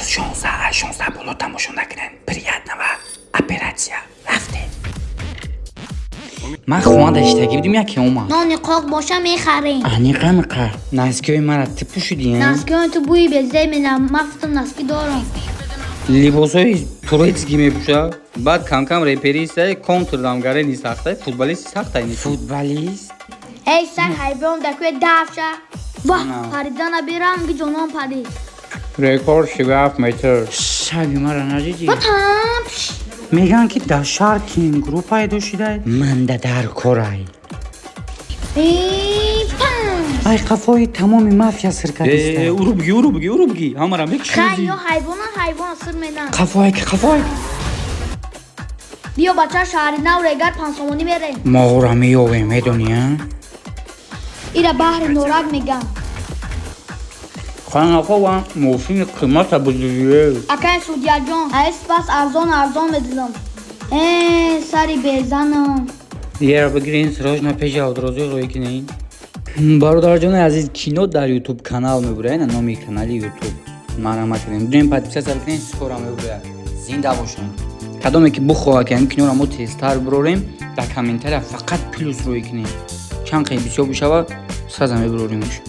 روز 16 بالا تماشا نکنن. Приятного операция. رفته. من خوان داشته گیردیم یکی اومد. نان قاق باشه میخریم. انیقه میقه. نسکوی مرا تپو شدیم. نسکوی تو بوی بزده میدم. مفتم نسکی دارم. لیباسای تورецکی میپوشه. بعد کم کم ریپری است. کنتردامگره نیست سخته. فوتبالیست سخته نیست. فوتبالیست؟ ای سر حیوان دکوی دفشه. واه پریدن بیرم که جانم پرید. رکورد 7 متر. شبی مرا نجیجی. بطمش. میگن که در شهر کنگرو پیدا شده. من در کورای. ای پم. ای قفای تمام مافیا سرکت است. او رو بگی. همارا میک خیلی چیزی. حیوان سر میدن. قفای. بیا بچه شهری نو ریگر پانسامونی میره. ما را میویم میدونی؟ ایره بحر نورک میگم. خانقا و موشین قیمت بزرگیه. اکای سودیا جان ایس پس ارزان بدیدم. سری بزنم. یه را بگیرین سراج نپیش آدرازی روی کنین. برادر جان عزیز کینو در یوتیوب کانال میبره نه نامی کانالی یوتیوب مرحمت کنین بریم پادپیس کنین سکورا میبره زنده باشین کدومی که بخواه کنیم کینو را ما تستر بروریم در کامنتر فقط پلوس روی کنین چند قیبی بشه و سازم ببروریمش